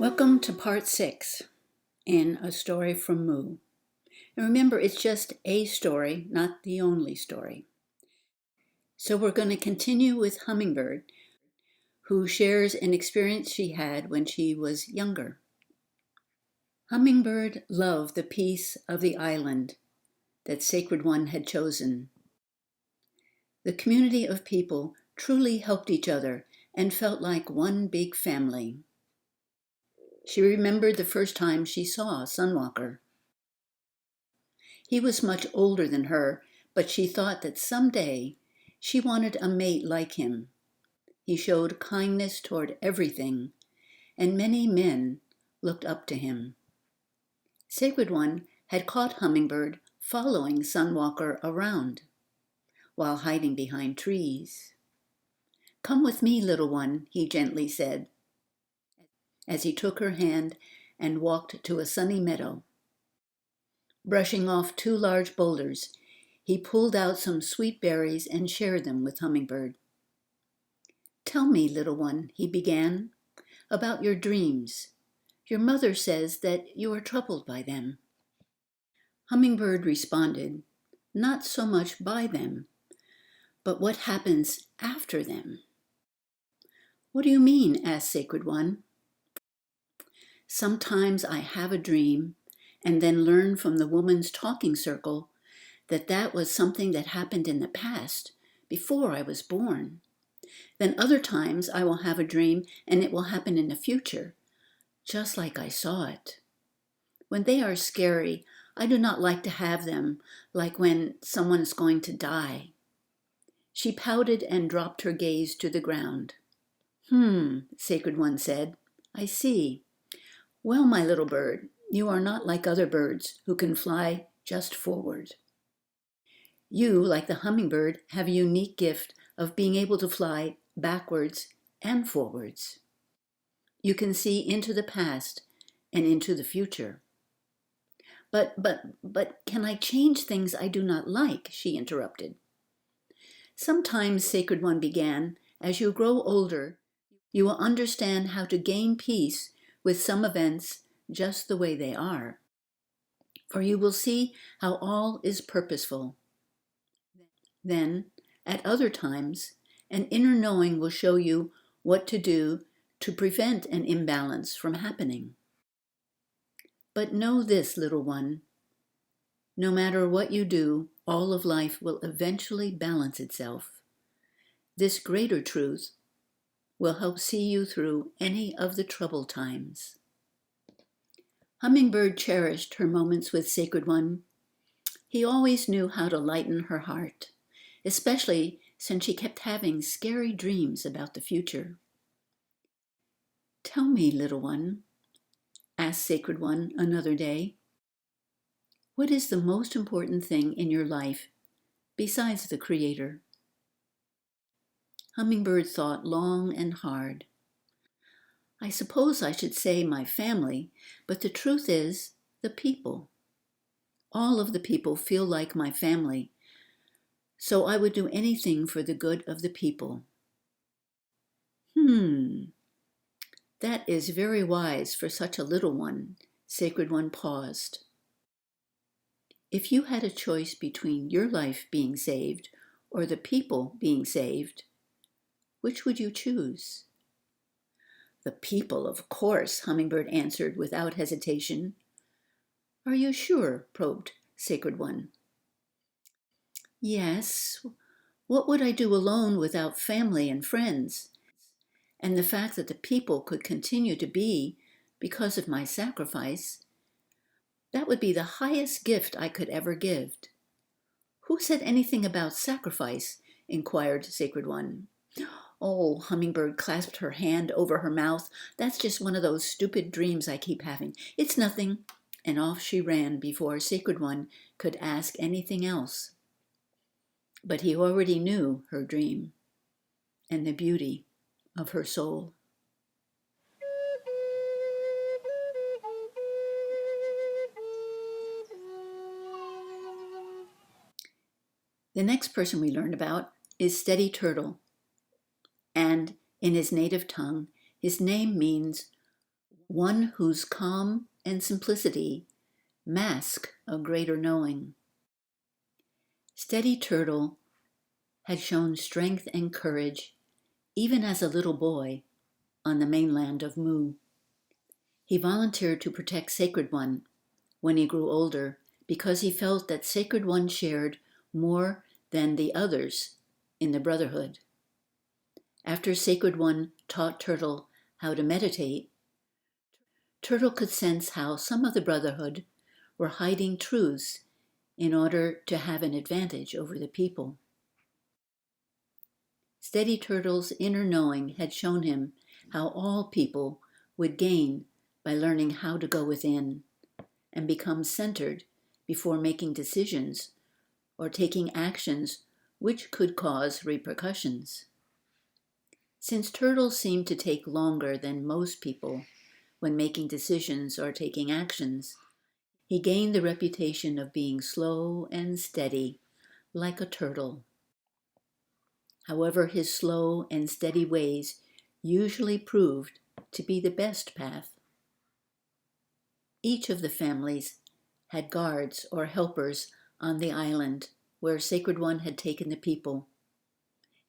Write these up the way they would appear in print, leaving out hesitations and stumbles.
Welcome to part 6 in A Story from Mu. And remember, it's just a story, not the only story. So we're going to continue with Hummingbird, who shares an experience she had when she was younger. Hummingbird loved the peace of the island that Sacred One had chosen. The community of people truly helped each other and felt like one big family. She remembered the first time she saw SunWalker. He was much older than her, but she thought that someday she wanted a mate like him. He showed kindness toward everything, and many men looked up to him. Sacred One had caught Hummingbird following SunWalker around, while hiding behind trees. "Come with me, little one," he gently said, as he took her hand and walked to a sunny meadow. Brushing off 2 large boulders, he pulled out some sweet berries and shared them with Hummingbird. "Tell me, little one," he began, "about your dreams. Your mother says that you are troubled by them." Hummingbird responded, "Not so much by them, but what happens after them." "What do you mean?" asked Sacred One. "Sometimes I have a dream and then learn from the woman's talking circle that was something that happened in the past, before I was born. Then other times I will have a dream and it will happen in the future, just like I saw it. When they are scary, I do not like to have them, like when someone is going to die." She pouted and dropped her gaze to the ground. Sacred One said, "I see. Well, my little bird, you are not like other birds who can fly just forward. You, like the hummingbird, have a unique gift of being able to fly backwards and forwards. You can see into the past and into the future." But can I change things I do not like?" she interrupted. "Sometimes," Sacred One began, "as you grow older, you will understand how to gain peace with some events just the way they are. For you will see how all is purposeful. Then, at other times, an inner knowing will show you what to do to prevent an imbalance from happening. But know this, little one, no matter what you do, all of life will eventually balance itself. This greater truth will help see you through any of the troubled times." Hummingbird cherished her moments with Sacred One. He always knew how to lighten her heart, especially since she kept having scary dreams about the future. "Tell me, little one," asked Sacred One another day, "what is the most important thing in your life besides the Creator?" Hummingbird thought long and hard. "I suppose I should say my family, but the truth is the people. All of the people feel like my family, so I would do anything for the good of the people." That is very wise for such a little one." Sacred One paused. "If you had a choice between your life being saved or the people being saved, which would you choose?" "The people, of course," Hummingbird answered without hesitation. "Are you sure?" probed Sacred One. "Yes. What would I do alone without family and friends? And the fact that the people could continue to be because of my sacrifice, that would be the highest gift I could ever give." "Who said anything about sacrifice?" inquired Sacred One. "Oh," Hummingbird clasped her hand over her mouth, "that's just one of those stupid dreams I keep having. It's nothing." And off she ran before Sacred One could ask anything else. But he already knew her dream and the beauty of her soul. The next person we learn about is Steady Turtle, and in his native tongue, his name means one whose calm and simplicity mask a greater knowing. Steady Turtle had shown strength and courage even as a little boy on the mainland of Mu. He volunteered to protect Sacred One when he grew older because he felt that Sacred One shared more than the others in the Brotherhood. After Sacred One taught Turtle how to meditate, Turtle could sense how some of the Brotherhood were hiding truths in order to have an advantage over the people. Steady Turtle's inner knowing had shown him how all people would gain by learning how to go within and become centered before making decisions or taking actions which could cause repercussions. Since Turtle seemed to take longer than most people when making decisions or taking actions, he gained the reputation of being slow and steady, like a turtle. However, his slow and steady ways usually proved to be the best path. Each of the families had guards or helpers on the island where Sacred One had taken the people.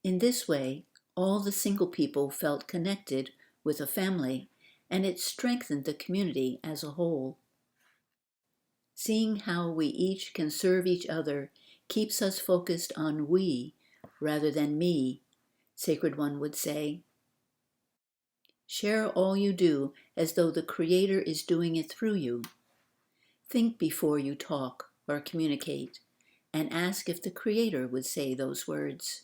In this way, all the single people felt connected with a family, and it strengthened the community as a whole. Seeing how we each can serve each other keeps us focused on we rather than me, Sacred One would say. Share all you do as though the Creator is doing it through you. Think before you talk or communicate, and ask if the Creator would say those words.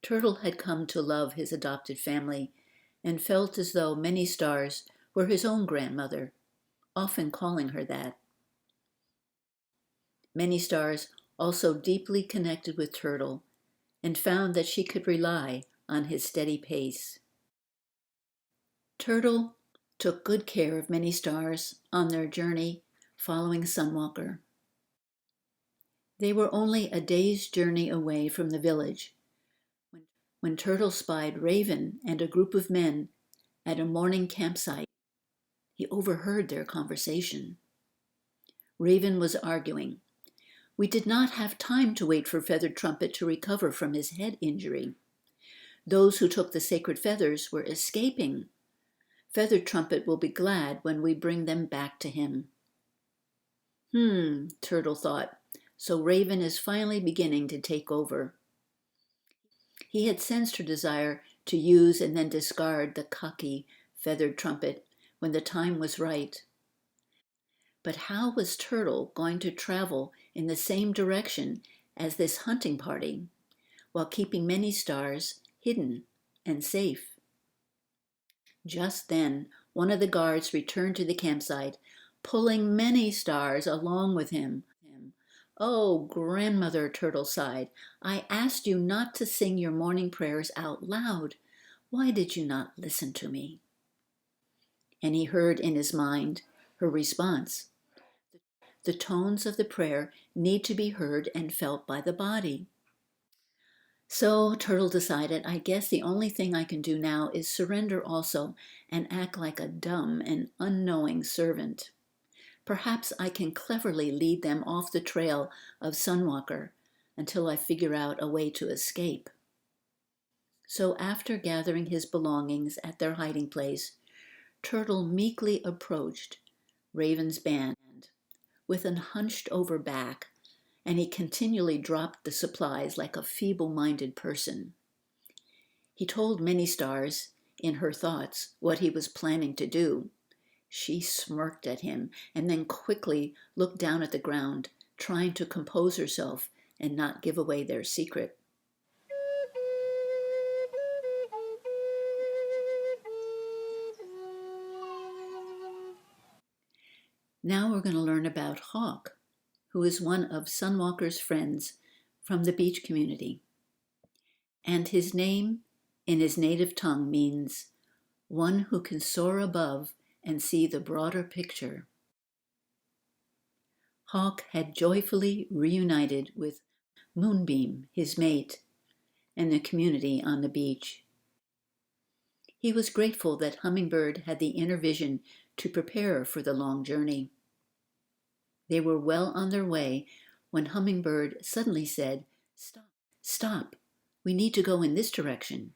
Turtle had come to love his adopted family and felt as though Many Stars were his own grandmother, often calling her that. Many Stars also deeply connected with Turtle and found that she could rely on his steady pace. Turtle took good care of Many Stars on their journey following SunWalker. They were only a day's journey away from the village when Turtle spied Raven and a group of men at a morning campsite. He overheard their conversation. Raven was arguing. We did not have time to wait for Feathered Trumpet to recover from his head injury. Those who took the sacred feathers were escaping. Feathered Trumpet will be glad when we bring them back to him. Turtle thought, so Raven is finally beginning to take over. He had sensed her desire to use and then discard the cocky Feathered Trumpet when the time was right. But how was Turtle going to travel in the same direction as this hunting party while keeping Many Stars hidden and safe? Just then, one of the guards returned to the campsite, pulling Many Stars along with him. Oh, Grandmother, Turtle sighed, I asked you not to sing your morning prayers out loud. Why did you not listen to me? And he heard in his mind her response. The tones of the prayer need to be heard and felt by the body. So Turtle decided, I guess the only thing I can do now is surrender also and act like a dumb and unknowing servant. Perhaps I can cleverly lead them off the trail of SunWalker until I figure out a way to escape. So after gathering his belongings at their hiding place, Turtle meekly approached Raven's band with an hunched-over back, and he continually dropped the supplies like a feeble-minded person. He told Many Stars, in her thoughts, what he was planning to do. She smirked at him and then quickly looked down at the ground, trying to compose herself and not give away their secret. Now we're going to learn about Hawk, who is one of SunWalker's friends from the beach community. And his name in his native tongue means one who can soar above and see the broader picture. Hawk had joyfully reunited with Moonbeam, his mate, and the community on the beach. He was grateful that Hummingbird had the inner vision to prepare for the long journey. They were well on their way when Hummingbird suddenly said, "Stop, stop, we need to go in this direction."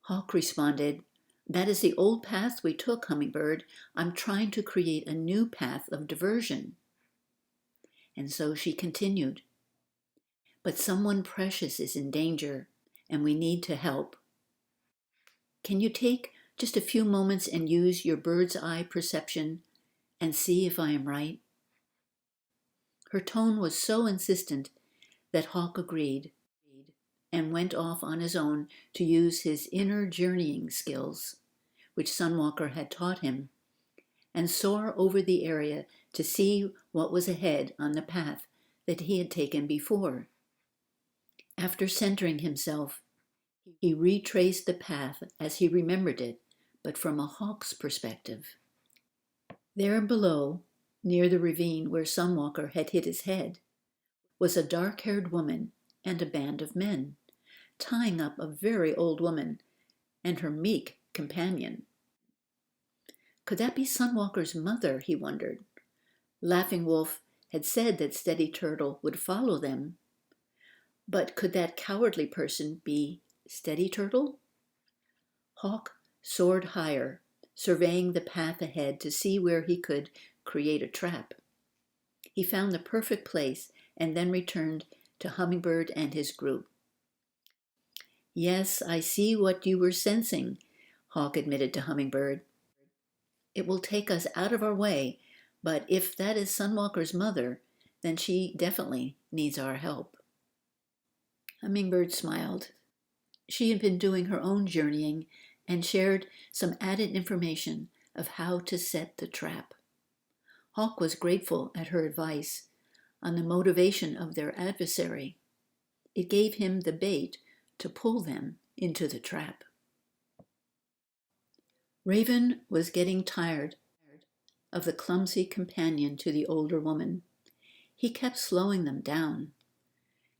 Hawk responded, "That is the old path we took, Hummingbird. I'm trying to create a new path of diversion." And so she continued, "But someone precious is in danger, and we need to help. Can you take just a few moments and use your bird's eye perception and see if I am right?" Her tone was so insistent that Hawk agreed and went off on his own to use his inner journeying skills, which SunWalker had taught him, and soar over the area to see what was ahead on the path that he had taken before. After centering himself, he retraced the path as he remembered it, but from a hawk's perspective. There below, near the ravine where SunWalker had hit his head, was a dark-haired woman and a band of men, tying up a very old woman and her meek companion. Could that be SunWalker's mother, he wondered. Laughing Wolf had said that Steady Turtle would follow them, but could that cowardly person be Steady Turtle? Hawk soared higher, surveying the path ahead to see where he could create a trap. He found the perfect place and then returned to Hummingbird and his group. "Yes, I see what you were sensing," Hawk admitted to Hummingbird. "It will take us out of our way, but if that is SunWalker's mother, then she definitely needs our help." Hummingbird smiled. She had been doing her own journeying and shared some added information of how to set the trap. Hawk was grateful at her advice on the motivation of their adversary. It gave him the bait to pull them into the trap. Raven was getting tired of the clumsy companion to the older woman. He kept slowing them down.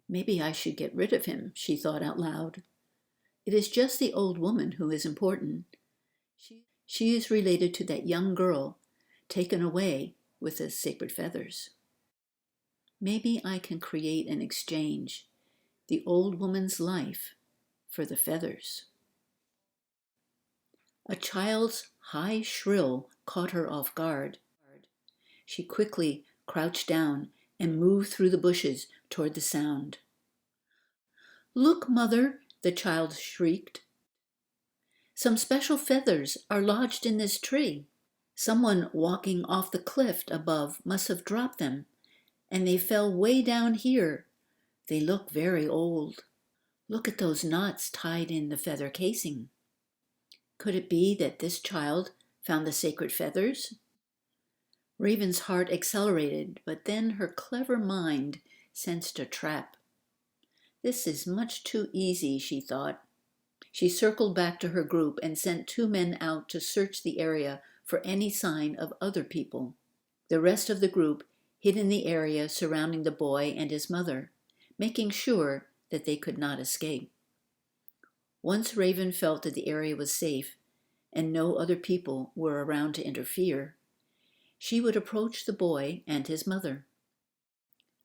"Maybe I should get rid of him," she thought out loud. "It is just the old woman who is important. She is related to that young girl taken away with the sacred feathers. Maybe I can create an exchange, the old woman's life for the feathers." A child's high shrill caught her off guard. She quickly crouched down and moved through the bushes toward the sound. "Look, Mother," the child shrieked. "Some special feathers are lodged in this tree. Someone walking off the cliff above must have dropped them, and they fell way down here. They look very old. Look at those knots tied in the feather casing. Could it be that this child found the sacred feathers?" Raven's heart accelerated, but then her clever mind sensed a trap. "This is much too easy," she thought. She circled back to her group and sent 2 men out to search the area for any sign of other people. The rest of the group hid in the area surrounding the boy and his mother, making sure that they could not escape. Once Raven felt that the area was safe and no other people were around to interfere, she would approach the boy and his mother.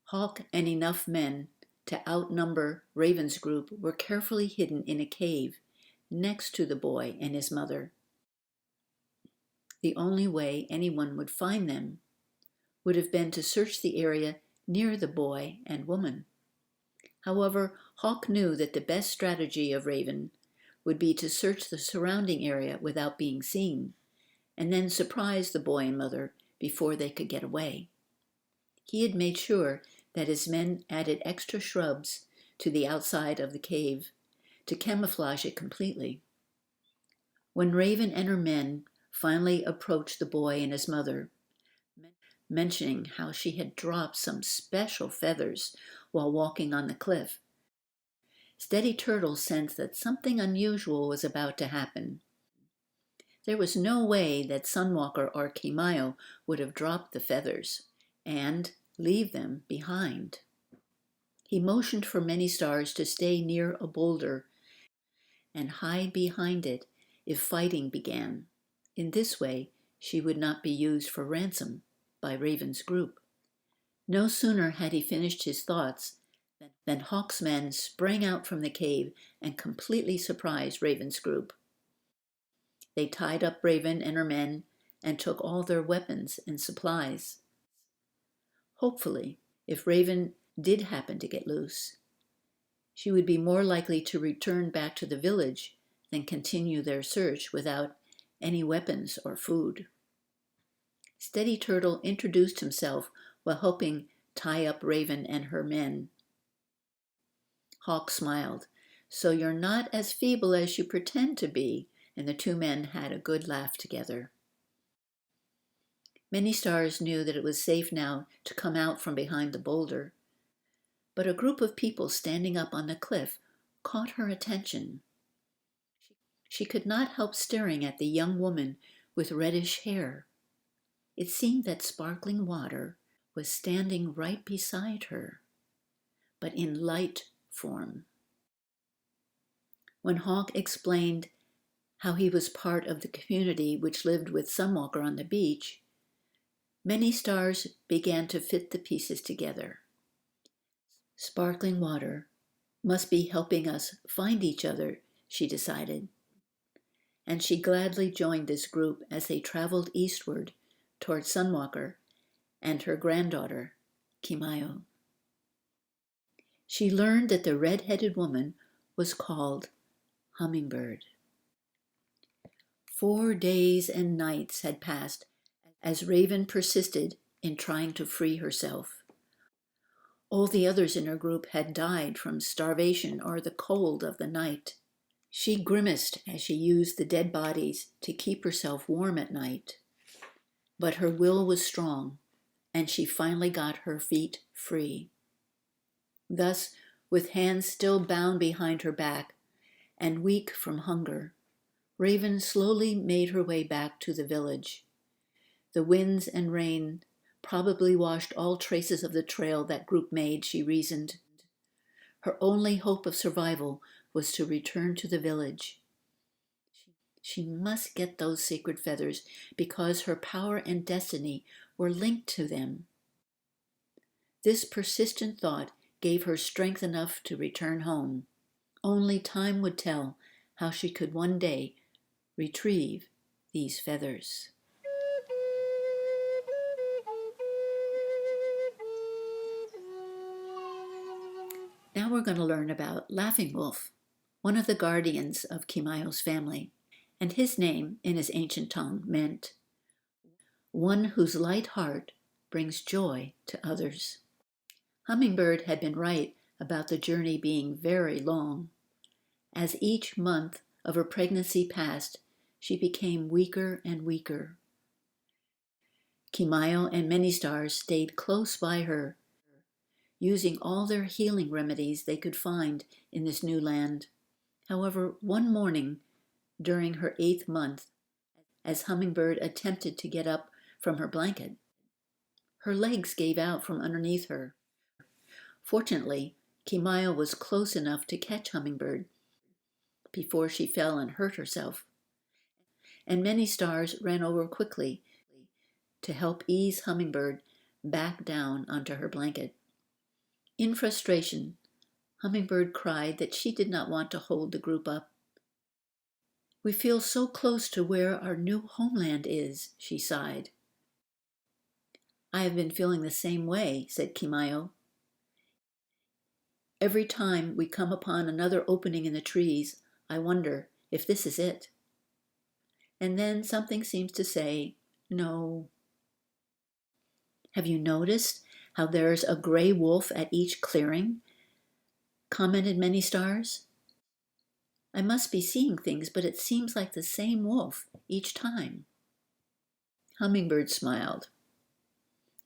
Hawk and enough men to outnumber Raven's group were carefully hidden in a cave next to the boy and his mother. The only way anyone would find them would have been to search the area near the boy and woman. However, Hawk knew that the best strategy of Raven would be to search the surrounding area without being seen, and then surprise the boy and mother before they could get away. He had made sure that his men added extra shrubs to the outside of the cave to camouflage it completely. When Raven and her men finally approached the boy and his mother, mentioning how she had dropped some special feathers while walking on the cliff, Steady Turtle sensed that something unusual was about to happen. There was no way that SunWalker or Keymyu would have dropped the feathers and leave them behind. He motioned for Many Stars to stay near a boulder and hide behind it if fighting began. In this way, she would not be used for ransom by Raven's group. No sooner had he finished his thoughts than Hawk's men sprang out from the cave and completely surprised Raven's group. They tied up Raven and her men and took all their weapons and supplies. Hopefully, if Raven did happen to get loose, she would be more likely to return back to the village than continue their search without any weapons or food. Steady Turtle introduced himself while helping tie up Raven and her men. Hawk smiled. "So you're not as feeble as you pretend to be," and the two men had a good laugh together. Many Stars knew that it was safe now to come out from behind the boulder, but a group of people standing up on the cliff caught her attention. She could not help staring at the young woman with reddish hair. It seemed that sparkling water was standing right beside her, but in light form. When Hawk explained how he was part of the community which lived with SunWalker on the beach, many Stars began to fit the pieces together. Sparkling water must be helping us find each other, she decided, and she gladly joined this group as they traveled eastward toward SunWalker and her granddaughter, Keymyu. She learned that the red-headed woman was called Hummingbird. 4 days and nights had passed as Raven persisted in trying to free herself. All the others in her group had died from starvation or the cold of the night. She grimaced as she used the dead bodies to keep herself warm at night. But her will was strong, and she finally got her feet free. Thus, with hands still bound behind her back and weak from hunger, Raven slowly made her way back to the village. The winds and rain probably washed all traces of the trail that group made, she reasoned. Her only hope of survival was to return to the village. She must get those sacred feathers because her power and destiny were linked to them. This persistent thought gave her strength enough to return home. Only time would tell how she could one day retrieve these feathers. Now we're going to learn about Laughing Wolf, one of the guardians of Keymyu's family, and his name in his ancient tongue meant one whose light heart brings joy to others. Hummingbird had been right about the journey being very long. As each month of her pregnancy passed, she became weaker and weaker. Keymyu and many Stars stayed close by her, using all their healing remedies they could find in this new land. However, one morning during her 8th month, as Hummingbird attempted to get up from her blanket, her legs gave out from underneath her. Fortunately, Keymyu was close enough to catch Hummingbird before she fell and hurt herself, and many Stars ran over quickly to help ease Hummingbird back down onto her blanket. In frustration, Hummingbird cried that she did not want to hold the group up. "We feel so close to where our new homeland is," she sighed. "I have been feeling the same way," said Keymyu. "Every time we come upon another opening in the trees, I wonder if this is it. And then something seems to say, no." "Have you noticed how there's a gray wolf at each clearing?" commented many Stars. "I must be seeing things, but it seems like the same wolf each time." Hummingbird smiled.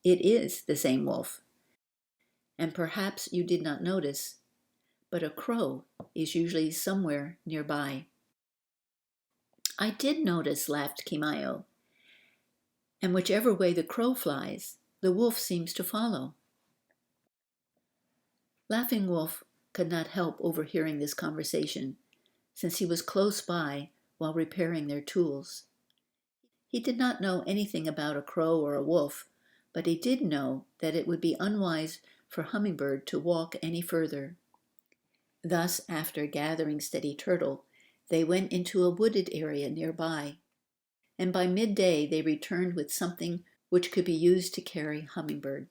"It is the same wolf. And perhaps you did not notice, but a crow is usually somewhere nearby." "I did notice," laughed Keymyu. "And whichever way the crow flies, the wolf seems to follow." Laughing Wolf could not help overhearing this conversation, since he was close by while repairing their tools. He did not know anything about a crow or a wolf, but he did know that it would be unwise for Hummingbird to walk any further. Thus, after gathering Steady Turtle, they went into a wooded area nearby, and by midday they returned with something which could be used to carry Hummingbird.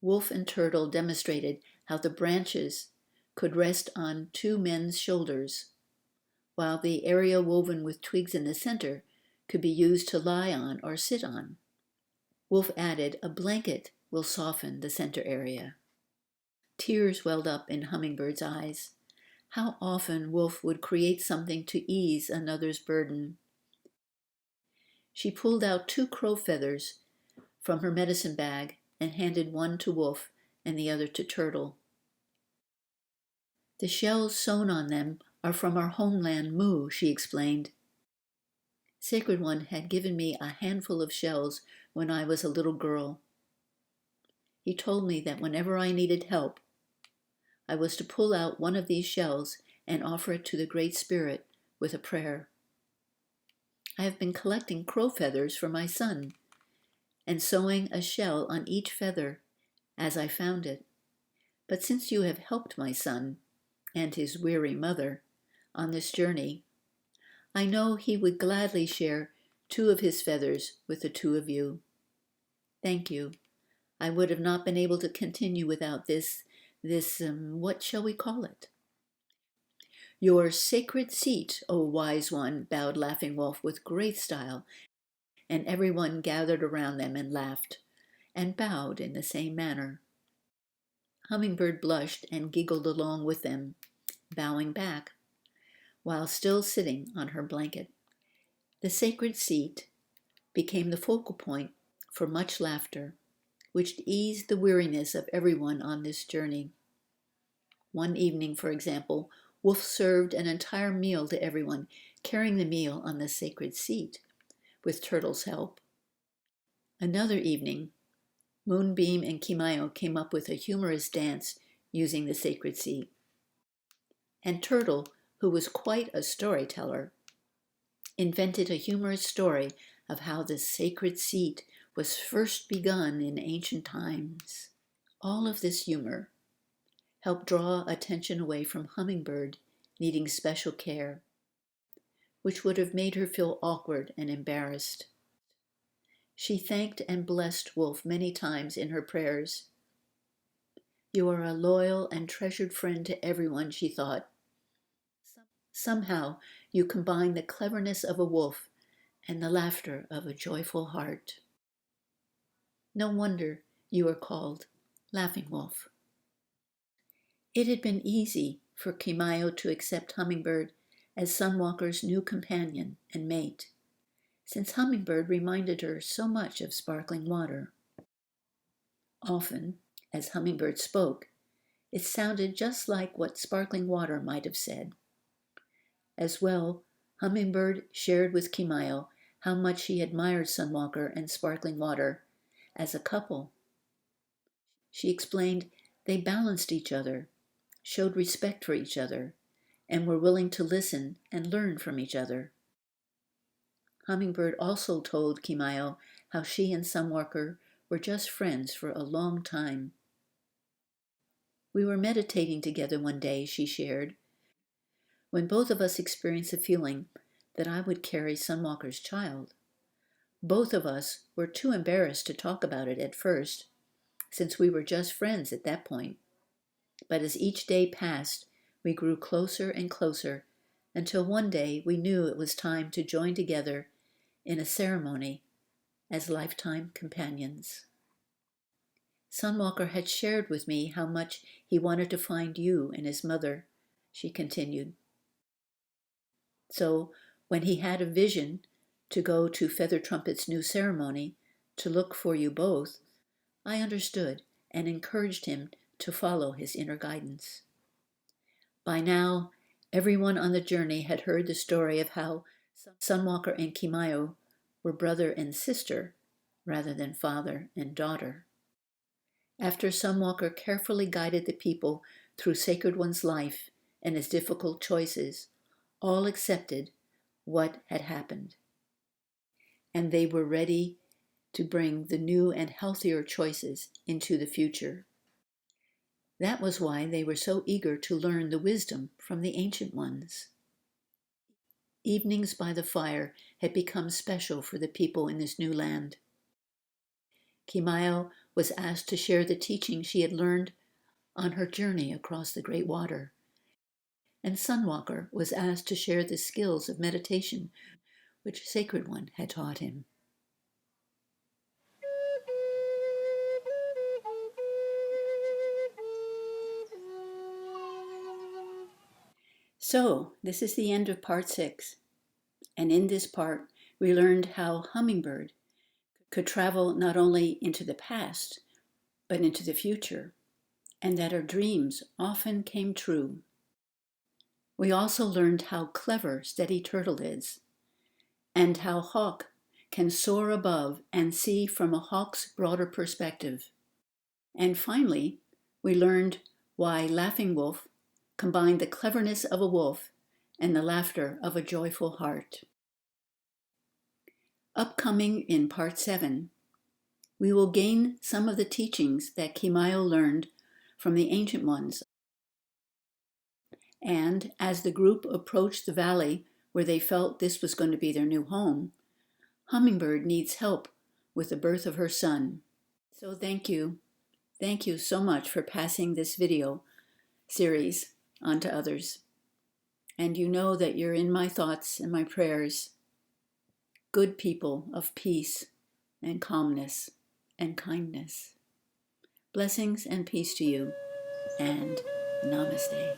Wolf and Turtle demonstrated how the branches could rest on two men's shoulders, while the area woven with twigs in the center could be used to lie on or sit on. Wolf added, a blanket will soften the center area. Tears welled up in Hummingbird's eyes. How often Wolf would create something to ease another's burden. She pulled out 2 crow feathers from her medicine bag and handed one to Wolf and the other to Turtle. The shells sewn on them are from our homeland Mu, she explained. Sacred One had given me a handful of shells when I was a little girl. He told me that whenever I needed help, I was to pull out one of these shells and offer it to the Great Spirit with a prayer. I have been collecting crow feathers for my son and sewing a shell on each feather as I found it. But since you have helped my son and his weary mother on this journey, I know he would gladly share 2 of his feathers with the 2 of you. Thank you. I would have not been able to continue without this, what shall we call it? Your sacred seat, O wise one, bowed Laughing Wolf with great style, and everyone gathered around them and laughed, and bowed in the same manner. Hummingbird blushed and giggled along with them, bowing back, while still sitting on her blanket. The sacred seat became the focal point for much laughter, which eased the weariness of everyone on this journey. One evening, for example, Wolf served an entire meal to everyone, carrying the meal on the sacred seat, with Turtle's help. Another evening, Moonbeam and Keymyu came up with a humorous dance using the sacred seat. And Turtle, who was quite a storyteller, invented a humorous story of how the sacred seat was first begun in ancient times. All of this humor helped draw attention away from Hummingbird needing special care, which would have made her feel awkward and embarrassed. She thanked and blessed Wolf many times in her prayers. You are a loyal and treasured friend to everyone, she thought. Somehow you combine the cleverness of a wolf and the laughter of a joyful heart. No wonder you are called Laughing Wolf. It had been easy for Keymyu to accept Hummingbird as SunWalker's new companion and mate, since Hummingbird reminded her so much of sparkling water. Often, as Hummingbird spoke, it sounded just like what sparkling water might have said. As well, Hummingbird shared with Keymyu how much she admired SunWalker and sparkling water as a couple. She explained they balanced each other, showed respect for each other, and were willing to listen and learn from each other. Hummingbird also told Keymyu how she and SunWalker were just friends for a long time. We were meditating together one day, she shared, when both of us experienced a feeling that I would carry SunWalker's child. Both of us were too embarrassed to talk about it at first, since we were just friends at that point. But as each day passed, we grew closer and closer, until one day we knew it was time to join together in a ceremony as lifetime companions. SunWalker had shared with me how much he wanted to find you and his mother, she continued. So, when he had a vision to go to Feather Trumpet's new ceremony to look for you both, I understood and encouraged him to follow his inner guidance. By now, everyone on the journey had heard the story of how SunWalker and Keymyu were brother and sister rather than father and daughter. After SunWalker carefully guided the people through Sacred One's life and his difficult choices, all accepted what had happened, and they were ready to bring the new and healthier choices into the future. That was why they were so eager to learn the wisdom from the ancient ones. Evenings by the fire had become special for the people in this new land. Keymyu was asked to share the teaching she had learned on her journey across the great water, and SunWalker was asked to share the skills of meditation which Sacred One had taught him. So, this is the end of part 6, and in this part we learned how Hummingbird could travel not only into the past, but into the future, and that her dreams often came true. We also learned how clever Steady Turtle is, and how Hawk can soar above and see from a hawk's broader perspective. And finally, we learned why Laughing Wolf combined the cleverness of a wolf and the laughter of a joyful heart. Upcoming in part 7, we will gain some of the teachings that Keymyu learned from the ancient ones. And as the group approached the valley where they felt this was going to be their new home, Hummingbird needs help with the birth of her son. So thank you. Thank you so much for passing this video series on to others. And you know that you're in my thoughts and my prayers. Good people of peace and calmness and kindness. Blessings and peace to you, and namaste.